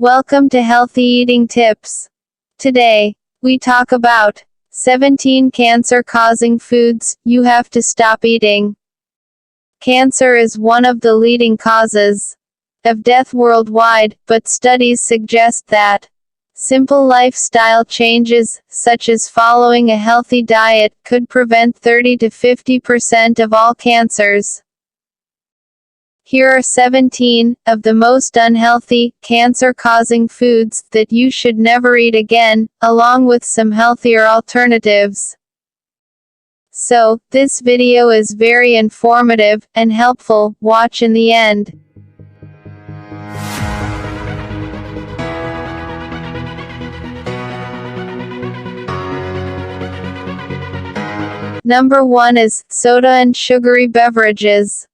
Welcome to Healthy Eating Tips. Today, we talk about 17 cancer-causing foods you have to stop eating. Cancer is one of the leading causes of death worldwide, but studies suggest that simple lifestyle changes, such as following a healthy diet, could prevent 30 to 50% of all cancers. Here are 17 of the most unhealthy, cancer-causing foods that you should never eat again, along with some healthier alternatives. So, this video is very informative and helpful. Watch in the end. Number 1 is soda and sugary beverages.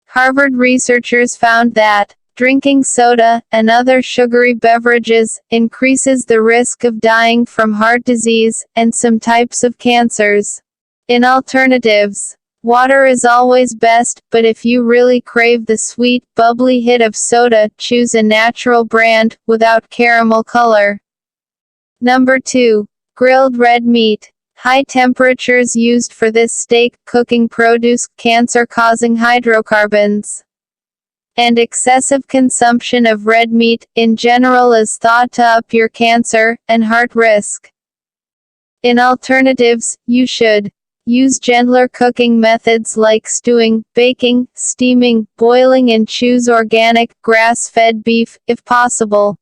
Harvard researchers found that drinking soda and other sugary beverages increases the risk of dying from heart disease and some types of cancers. In alternatives, water is always best, but if you really crave the sweet, bubbly hit of soda, choose a natural brand without caramel color. Number 2. Grilled red meat. High temperatures used for this steak cooking produce cancer-causing hydrocarbons. And excessive consumption of red meat, in general, is thought to up your cancer and heart risk. In alternatives, you should use gentler cooking methods like stewing, baking, steaming, boiling, and choose organic, grass-fed beef, if possible.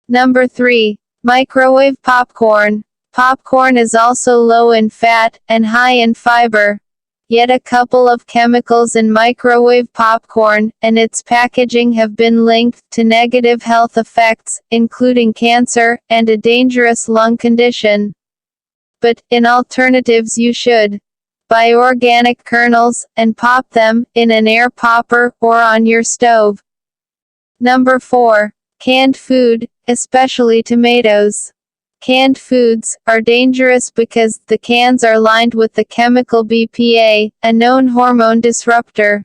Number 3. Microwave popcorn. Popcorn is also low in fat and high in fiber. Yet a couple of chemicals in microwave popcorn and its packaging have been linked to negative health effects, including cancer and a dangerous lung condition. But, in alternatives, you should buy organic kernels and pop them in an air popper or on your stove. Number 4. Canned food, especially tomatoes. Canned foods are dangerous because the cans are lined with the chemical BPA, a known hormone disruptor.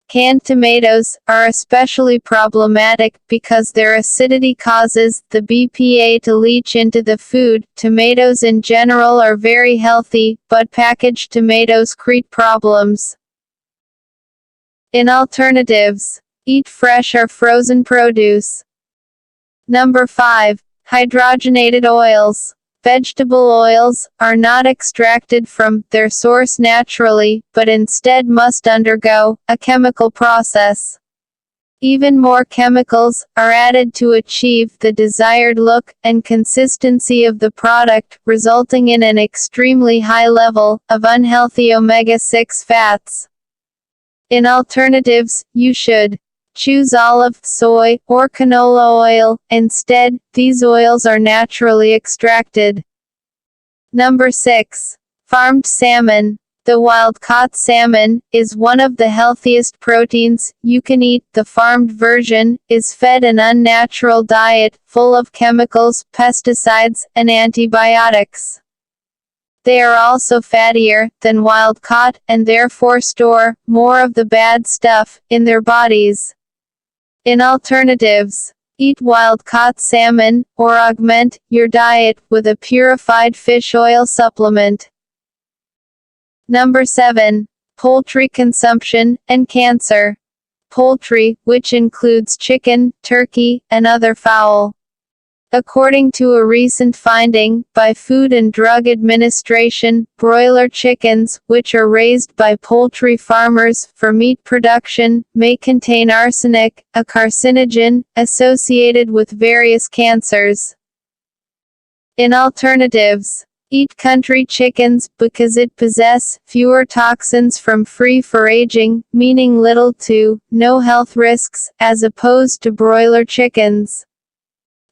Canned tomatoes are especially problematic because their acidity causes the BPA to leach into the food. Tomatoes in general are very healthy, but packaged tomatoes create problems. In alternatives, eat fresh or frozen produce. Number 5. Hydrogenated oils. Vegetable oils are not extracted from their source naturally, but instead must undergo a chemical process. Even more chemicals are added to achieve the desired look and consistency of the product, resulting in an extremely high level of unhealthy omega-6 fats. In alternatives, you should choose olive, soy, or canola oil. Instead, these oils are naturally extracted. Number 6. Farmed salmon. The wild-caught salmon is one of the healthiest proteins you can eat. The farmed version is fed an unnatural diet full of chemicals, pesticides, and antibiotics. They are also fattier than wild-caught, and therefore store more of the bad stuff in their bodies. In alternatives, eat wild-caught salmon, or augment your diet with a purified fish oil supplement. Number 7. Poultry consumption and cancer. Poultry, which includes chicken, turkey, and other fowl. According to a recent finding by Food and Drug Administration, broiler chickens, which are raised by poultry farmers for meat production, may contain arsenic, a carcinogen, associated with various cancers. In alternatives, eat country chickens, because it possess fewer toxins from free foraging, meaning little to no health risks, as opposed to broiler chickens.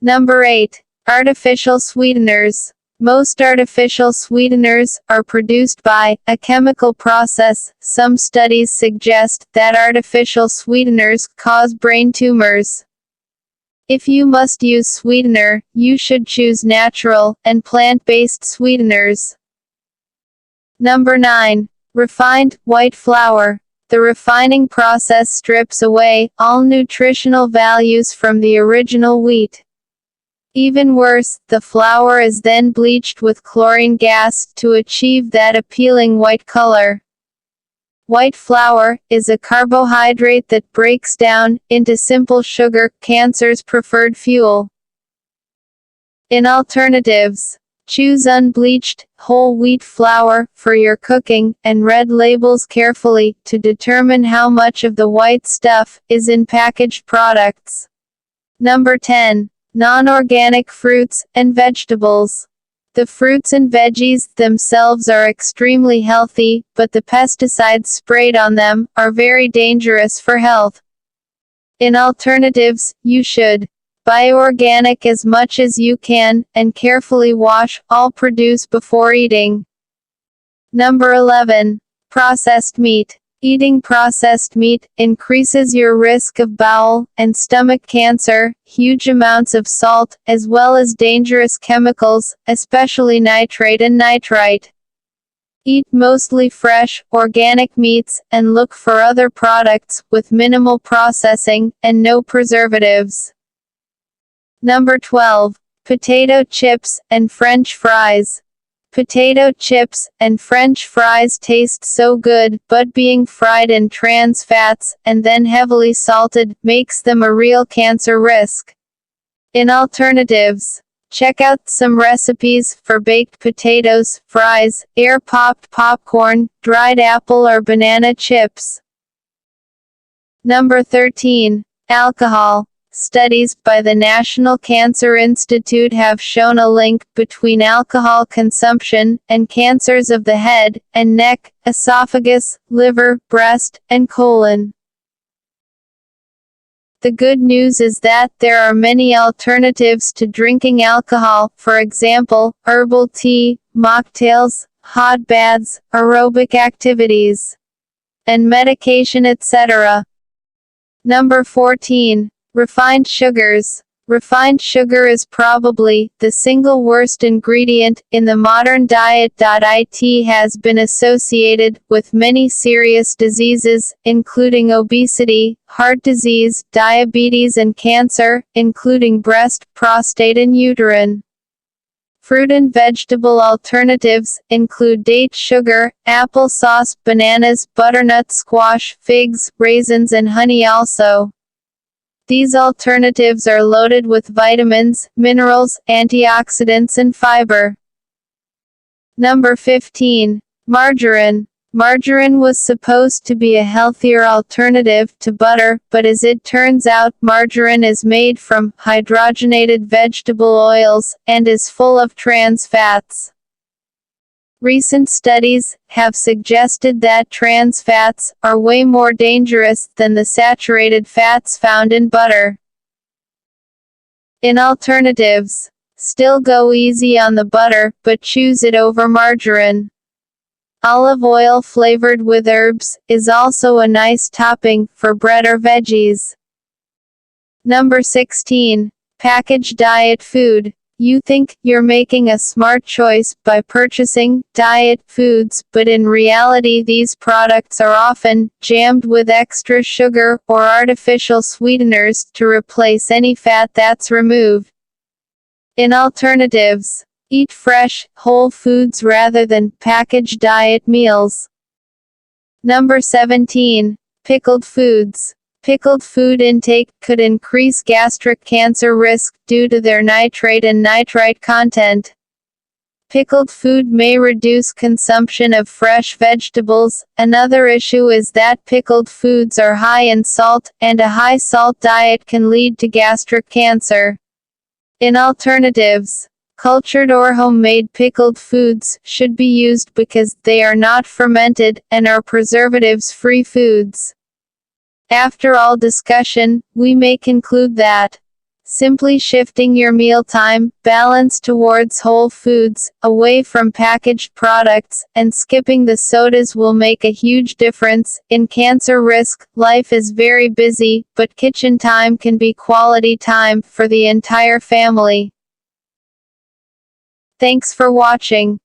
Number 8. Artificial sweeteners. Most artificial sweeteners are produced by a chemical process. Some studies suggest that artificial sweeteners cause brain tumors. If you must use sweetener, you should choose natural and plant-based sweeteners. Number 9. Refined white flour. The refining process strips away all nutritional values from the original wheat. Even worse, the flour is then bleached with chlorine gas to achieve that appealing white color. White flour is a carbohydrate that breaks down into simple sugar, cancer's preferred fuel. In alternatives, choose unbleached, whole wheat flour for your cooking, and read labels carefully to determine how much of the white stuff is in packaged products. Number 10. Non-organic fruits and vegetables. The fruits and veggies themselves are extremely healthy, but the pesticides sprayed on them are very dangerous for health. In alternatives, you should buy organic as much as you can, and carefully wash all produce before eating. Number 11. Processed meat. Eating processed meat increases your risk of bowel and stomach cancer. Huge amounts of salt, as well as dangerous chemicals, especially nitrate and nitrite. Eat mostly fresh, organic meats, and look for other products with minimal processing and no preservatives. Number 12. Potato chips and French fries. Potato chips and French fries taste so good, but being fried in trans fats, and then heavily salted, makes them a real cancer risk. In alternatives, check out some recipes for baked potatoes, fries, air-popped popcorn, dried apple or banana chips. Number 13. Alcohol. Studies by the National Cancer Institute have shown a link between alcohol consumption and cancers of the head and neck, esophagus, liver, breast, and colon. The good news is that there are many alternatives to drinking alcohol, for example, herbal tea, mocktails, hot baths, aerobic activities, and medication, etc. Number 14. Refined sugars. Refined sugar is probably the single worst ingredient in the modern diet. It has been associated with many serious diseases, including obesity, heart disease, diabetes and cancer, including breast, prostate and uterine. Fruit and vegetable alternatives include date sugar, applesauce, bananas, butternut squash, figs, raisins and honey also. These alternatives are loaded with vitamins, minerals, antioxidants and fiber. Number 15. Margarine. Margarine was supposed to be a healthier alternative to butter, but as it turns out, margarine is made from hydrogenated vegetable oils, and is full of trans fats. Recent studies have suggested that trans fats are way more dangerous than the saturated fats found in butter. In alternatives, still go easy on the butter, but choose it over margarine. Olive oil flavored with herbs is also a nice topping for bread or veggies. Number 16. Packaged diet food. You think you're making a smart choice by purchasing diet foods, but in reality these products are often jammed with extra sugar or artificial sweeteners to replace any fat that's removed. In alternatives, eat fresh, whole foods rather than packaged diet meals. Number 17. Pickled foods. Pickled food intake could increase gastric cancer risk due to their nitrate and nitrite content. Pickled food may reduce consumption of fresh vegetables. Another issue is that pickled foods are high in salt, and a high salt diet can lead to gastric cancer. In alternatives, cultured or homemade pickled foods should be used because they are not fermented and are preservatives-free foods. After all discussion, we may conclude that simply shifting your mealtime balance towards whole foods, away from packaged products, and skipping the sodas will make a huge difference in cancer risk. Life is very busy, but kitchen time can be quality time for the entire family. Thanks for watching.